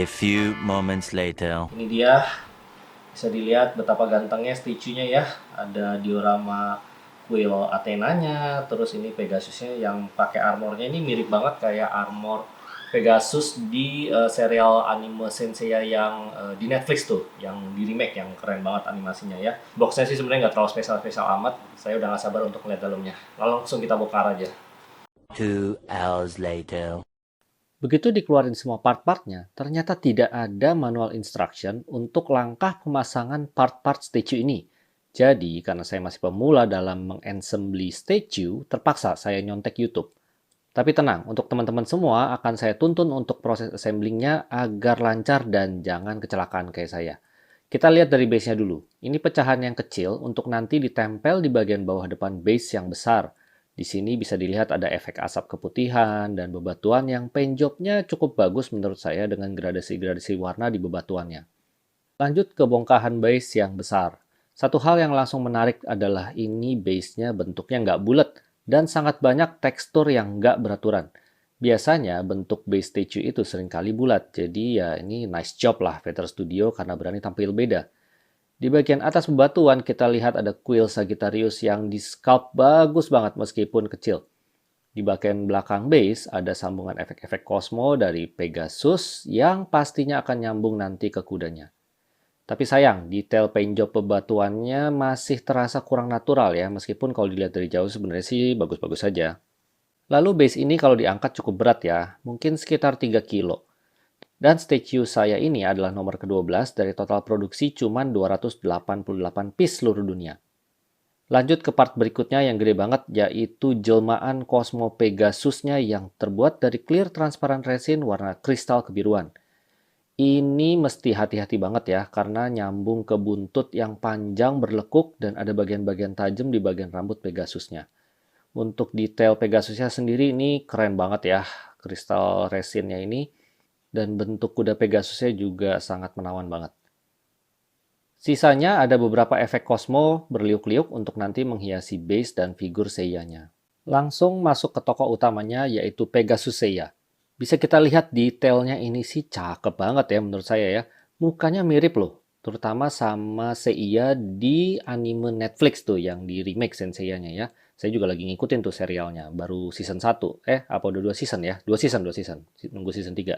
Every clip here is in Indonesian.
A few moments later. Ini dia, bisa dilihat betapa gantengnya statue-nya ya. Ada diorama kuil Athenanya, terus ini Pegasusnya yang pakai armornya ini mirip banget kayak armor Pegasus di serial anime Senseiya yang di Netflix tuh, yang di remake, yang keren banget animasinya ya. Boxnya sih sebenarnya nggak terlalu spesial-spesial amat, saya udah nggak sabar untuk melihat dalamnya. Langsung kita bongkar aja. 2 hours later. Begitu dikeluarin semua part-partnya, ternyata tidak ada manual instruction untuk langkah pemasangan part-part statue ini. Jadi, karena saya masih pemula dalam mengassembly statue, terpaksa saya nyontek YouTube. Tapi tenang, untuk teman-teman semua akan saya tuntun untuk proses assemblingnya agar lancar dan jangan kecelakaan kayak saya. Kita lihat dari base-nya dulu. Ini pecahan yang kecil untuk nanti ditempel di bagian bawah depan base yang besar. Di sini bisa dilihat ada efek asap keputihan dan bebatuan yang paint job-nya cukup bagus menurut saya dengan gradasi-gradasi warna di bebatuannya. Lanjut ke bongkahan base yang besar. Satu hal yang langsung menarik adalah ini base-nya bentuknya nggak bulat dan sangat banyak tekstur yang nggak beraturan. Biasanya bentuk base statue itu seringkali bulat, jadi ya ini nice job lah Feather Studio karena berani tampil beda. Di bagian atas bebatuan kita lihat ada kuil Sagittarius yang di-sculpt bagus banget meskipun kecil. Di bagian belakang base ada sambungan efek-efek Cosmo dari Pegasus yang pastinya akan nyambung nanti ke kudanya. Tapi sayang, detail paint job bebatuannya masih terasa kurang natural ya, meskipun kalau dilihat dari jauh sebenarnya sih bagus-bagus saja. Lalu base ini kalau diangkat cukup berat ya, mungkin sekitar 3 kilo. Dan statue saya ini adalah nomor ke-12 dari total produksi cuman 288 piece seluruh dunia. Lanjut ke part berikutnya yang gede banget, yaitu jelmaan Cosmo Pegasusnya yang terbuat dari clear transparan resin warna kristal kebiruan. Ini mesti hati-hati banget ya, karena nyambung ke buntut yang panjang berlekuk dan ada bagian-bagian tajam di bagian rambut Pegasusnya. Untuk detail Pegasusnya sendiri ini keren banget ya, kristal resinnya ini. Dan bentuk kuda Pegasusnya juga sangat menawan banget. Sisanya ada beberapa efek Cosmo berliuk-liuk untuk nanti menghiasi base dan figur Seiya-nya. Langsung masuk ke tokoh utamanya yaitu Pegasus Seiya. Bisa kita lihat detailnya ini sih cakep banget ya menurut saya ya. Mukanya mirip loh, terutama sama Seiya di anime Netflix tuh yang di remake Senseiya-nya ya. Saya juga lagi ngikutin tuh serialnya, baru season 1. Apa udah 2 season ya? 2 season. Nunggu season 3.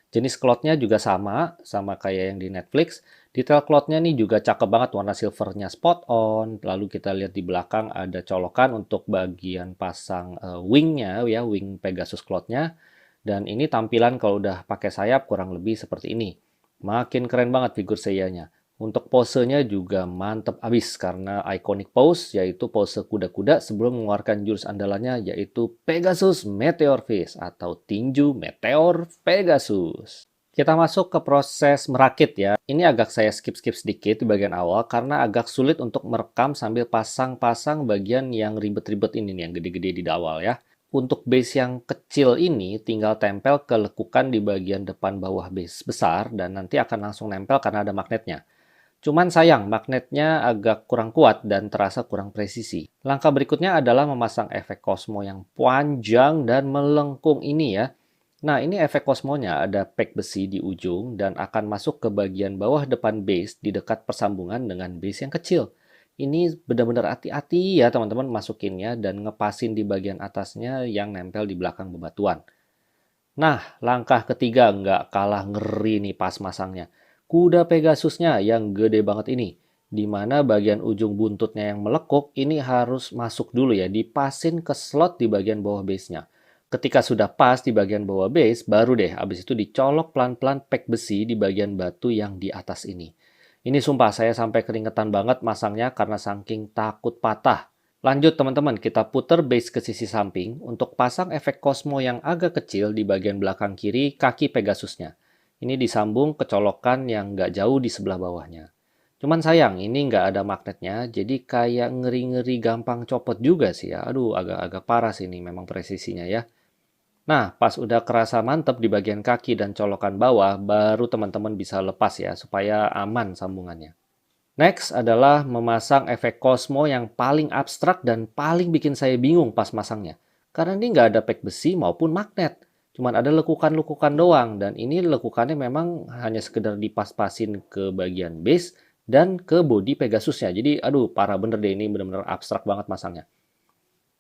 Jenis cloth-nya juga sama kayak yang di Netflix. Detail cloth-nya nih juga cakep banget, warna silvernya spot on. Lalu kita lihat di belakang ada colokan untuk bagian pasang wing-nya ya, wing Pegasus cloth-nya. Dan ini tampilan kalau udah pakai sayap kurang lebih seperti ini. Makin keren banget figur Seiya-nya. Untuk posenya juga mantep abis karena iconic pose yaitu pose kuda-kuda sebelum mengeluarkan jurus andalannya yaitu Pegasus Meteor Fist atau tinju Meteor Pegasus. Kita masuk ke proses merakit ya. Ini agak saya skip-skip sedikit di bagian awal karena agak sulit untuk merekam sambil pasang-pasang bagian yang ribet-ribet ini nih, yang gede-gede di awal ya. Untuk base yang kecil ini tinggal tempel ke lekukan di bagian depan bawah base besar dan nanti akan langsung nempel karena ada magnetnya. Cuman sayang, magnetnya agak kurang kuat dan terasa kurang presisi. Langkah berikutnya adalah memasang efek Cosmo yang panjang dan melengkung ini ya. Nah, ini efek Cosmonya ada pack besi di ujung dan akan masuk ke bagian bawah depan base di dekat persambungan dengan base yang kecil. Ini benar-benar hati-hati ya teman-teman masukinnya dan ngepasin di bagian atasnya yang nempel di belakang bebatuan. Nah, langkah ketiga nggak kalah ngeri nih pas masangnya. Kuda Pegasusnya yang gede banget ini, di mana bagian ujung buntutnya yang melekuk ini harus masuk dulu ya, dipasin ke slot di bagian bawah base-nya. Ketika sudah pas di bagian bawah base, baru deh abis itu dicolok pelan-pelan pack besi di bagian batu yang di atas ini. Ini sumpah saya sampai keringetan banget masangnya karena saking takut patah. Lanjut teman-teman, kita puter base ke sisi samping untuk pasang efek Cosmo yang agak kecil di bagian belakang kiri kaki Pegasusnya. Ini disambung ke colokan yang nggak jauh di sebelah bawahnya. Cuman sayang, ini nggak ada magnetnya, jadi kayak ngeri-ngeri gampang copot juga sih ya. Aduh, agak-agak parah sih ini memang presisinya ya. Nah, pas udah kerasa mantep di bagian kaki dan colokan bawah, baru teman-teman bisa lepas ya, supaya aman sambungannya. Next adalah memasang efek Cosmo yang paling abstrak dan paling bikin saya bingung pas masangnya. Karena ini nggak ada pack besi maupun magnet. Cuman ada lekukan-lekukan doang, dan ini lekukannya memang hanya sekedar dipas-pasin ke bagian base dan ke bodi Pegasusnya. Jadi aduh parah bener deh, ini bener-bener abstrak banget masangnya.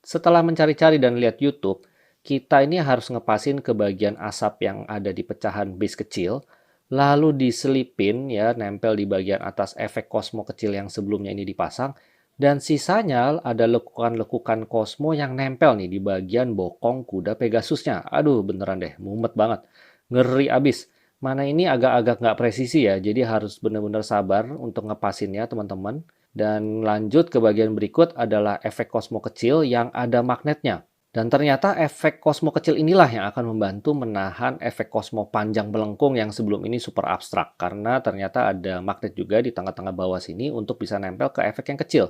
Setelah mencari-cari dan lihat YouTube, kita ini harus ngepasin ke bagian asap yang ada di pecahan base kecil, lalu diselipin ya, nempel di bagian atas efek Cosmo kecil yang sebelumnya ini dipasang, dan sisanya ada lekukan-lekukan Cosmo yang nempel nih di bagian bokong kuda Pegasusnya. Aduh beneran deh, mumet banget. Ngeri abis. Mana ini agak-agak nggak presisi ya, jadi harus bener-bener sabar untuk ngepasinnya teman-teman. Dan lanjut ke bagian berikut adalah efek Cosmo kecil yang ada magnetnya. Dan ternyata efek Cosmo kecil inilah yang akan membantu menahan efek Cosmo panjang melengkung yang sebelum ini super abstrak. Karena ternyata ada magnet juga di tengah-tengah bawah sini untuk bisa nempel ke efek yang kecil.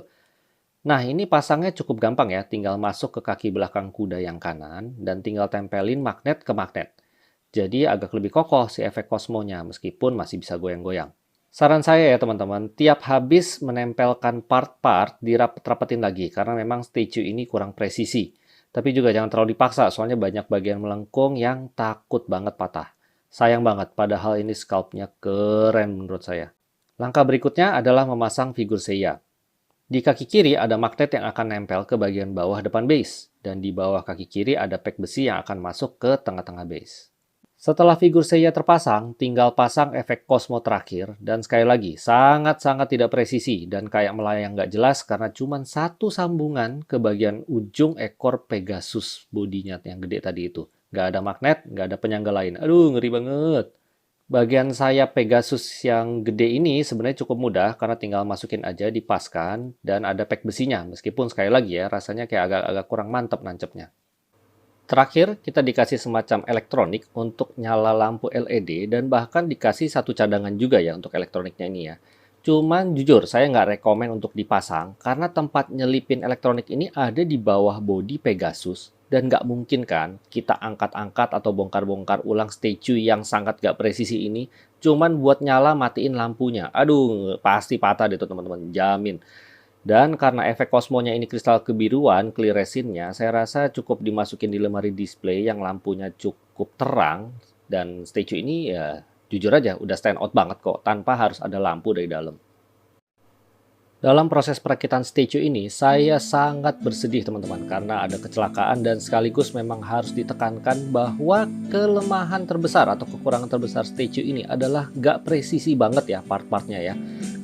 Nah ini pasangnya cukup gampang ya, tinggal masuk ke kaki belakang kuda yang kanan dan tinggal tempelin magnet ke magnet. Jadi agak lebih kokoh si efek Cosmonya meskipun masih bisa goyang-goyang. Saran saya ya teman-teman, tiap habis menempelkan part-part dirapet-rapetin lagi karena memang statue ini kurang presisi. Tapi juga jangan terlalu dipaksa, soalnya banyak bagian melengkung yang takut banget patah. Sayang banget, padahal ini sculptnya keren menurut saya. Langkah berikutnya adalah memasang figur Seiya. Di kaki kiri ada magnet yang akan nempel ke bagian bawah depan base. Dan di bawah kaki kiri ada peg besi yang akan masuk ke tengah-tengah base. Setelah figur Seiya terpasang, tinggal pasang efek Cosmo terakhir. Dan sekali lagi, sangat-sangat tidak presisi dan kayak melayang nggak jelas karena cuma satu sambungan ke bagian ujung ekor Pegasus bodinya yang gede tadi itu. Nggak ada magnet, nggak ada penyangga lain. Aduh, ngeri banget. Bagian sayap Pegasus yang gede ini sebenarnya cukup mudah karena tinggal masukin aja, dipaskan, dan ada peg besinya. Meskipun sekali lagi ya, rasanya kayak agak-agak kurang mantep nancepnya. Terakhir, kita dikasih semacam elektronik untuk nyala lampu LED dan bahkan dikasih satu cadangan juga ya untuk elektroniknya ini ya. Cuman jujur, saya nggak rekomen untuk dipasang karena tempat nyelipin elektronik ini ada di bawah bodi Pegasus. Dan nggak mungkin kan kita angkat-angkat atau bongkar-bongkar ulang statue yang sangat nggak presisi ini cuman buat nyala matiin lampunya. Aduh, pasti patah deh tuh teman-teman, jamin. Dan karena efek Cosmonya ini kristal kebiruan, clear resinnya, saya rasa cukup dimasukin di lemari display yang lampunya cukup terang. Dan statue ini ya jujur aja udah stand out banget kok, tanpa harus ada lampu dari dalam. Dalam proses perakitan statue ini, saya sangat bersedih teman-teman karena ada kecelakaan dan sekaligus memang harus ditekankan bahwa kelemahan terbesar atau kekurangan terbesar statue ini adalah gak presisi banget ya part-partnya ya.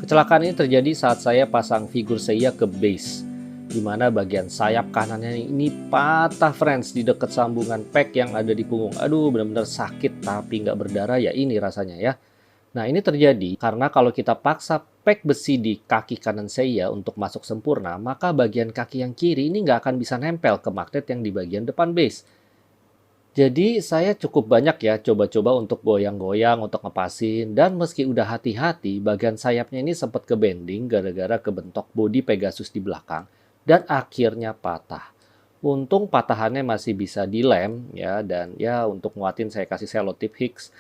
Kecelakaan ini terjadi saat saya pasang figur Seiya ke base, di mana bagian sayap kanannya ini patah friends di dekat sambungan peg yang ada di punggung. Aduh benar-benar sakit tapi nggak berdarah ya ini rasanya ya. Nah ini terjadi karena kalau kita paksa peg besi di kaki kanan Seiya untuk masuk sempurna, maka bagian kaki yang kiri ini nggak akan bisa nempel ke magnet yang di bagian depan base. Jadi saya cukup banyak ya coba-coba untuk goyang-goyang, untuk ngepasin, dan meski udah hati-hati, bagian sayapnya ini sempat ke-bending gara-gara kebentok bodi Pegasus di belakang, dan akhirnya patah. Untung patahannya masih bisa dilem ya, dan ya untuk nguatin saya kasih selotip Hicks.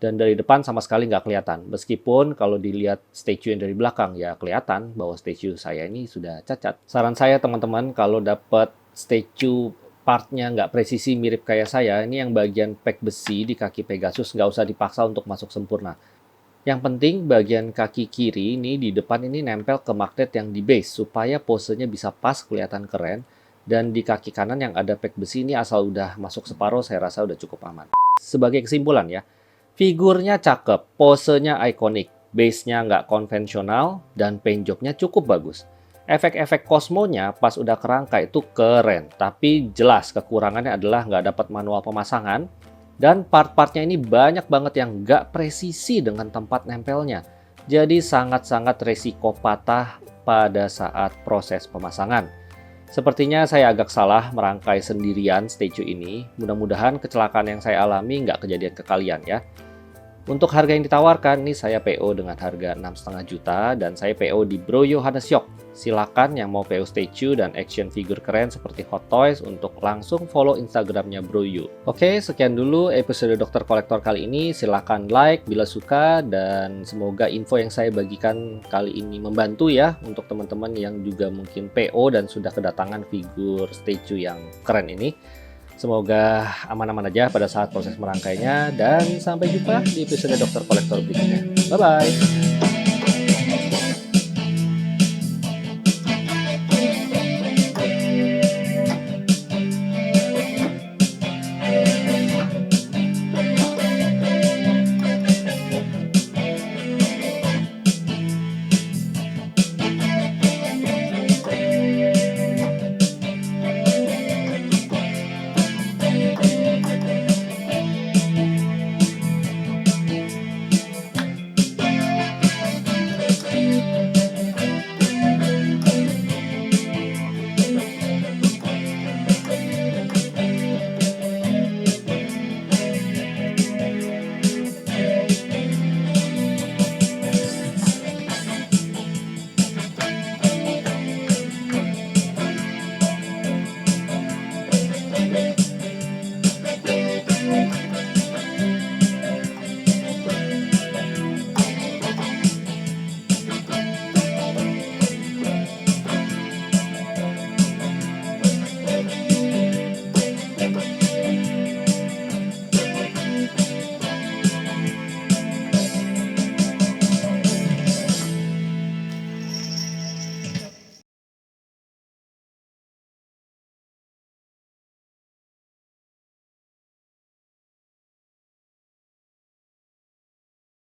Dan dari depan sama sekali nggak kelihatan. Meskipun kalau dilihat statue yang dari belakang ya kelihatan bahwa statue saya ini sudah cacat. Saran saya teman-teman kalau dapat statue partnya nggak presisi mirip kayak saya, ini yang bagian peg besi di kaki Pegasus nggak usah dipaksa untuk masuk sempurna. Yang penting bagian kaki kiri ini di depan ini nempel ke magnet yang di base supaya posenya bisa pas kelihatan keren. Dan di kaki kanan yang ada peg besi ini asal udah masuk separuh saya rasa udah cukup aman. Sebagai kesimpulan ya, figurnya cakep, posenya ikonik, base-nya nggak konvensional, dan paint job-nya cukup bagus. Efek-efek Cosmonya pas udah kerangka itu keren, tapi jelas kekurangannya adalah nggak dapat manual pemasangan, dan part-partnya ini banyak banget yang nggak presisi dengan tempat nempelnya. Jadi sangat-sangat resiko patah pada saat proses pemasangan. Sepertinya saya agak salah merangkai sendirian statue ini. Mudah-mudahan kecelakaan yang saya alami nggak kejadian ke kalian ya. Untuk harga yang ditawarkan, ini saya PO dengan harga 6,5 juta dan saya PO di Bro Yohanes Shop. Silakan yang mau PO statue dan action figure keren seperti Hot Toys untuk langsung follow Instagramnya Bro Yo. Oke, sekian dulu episode Dokter Kolektor kali ini. Silakan like bila suka dan semoga info yang saya bagikan kali ini membantu ya untuk teman-teman yang juga mungkin PO dan sudah kedatangan figur statue yang keren ini. Semoga aman-aman aja pada saat proses merangkainya, dan sampai jumpa di episode Dokter Kolektor berikutnya. Bye-bye!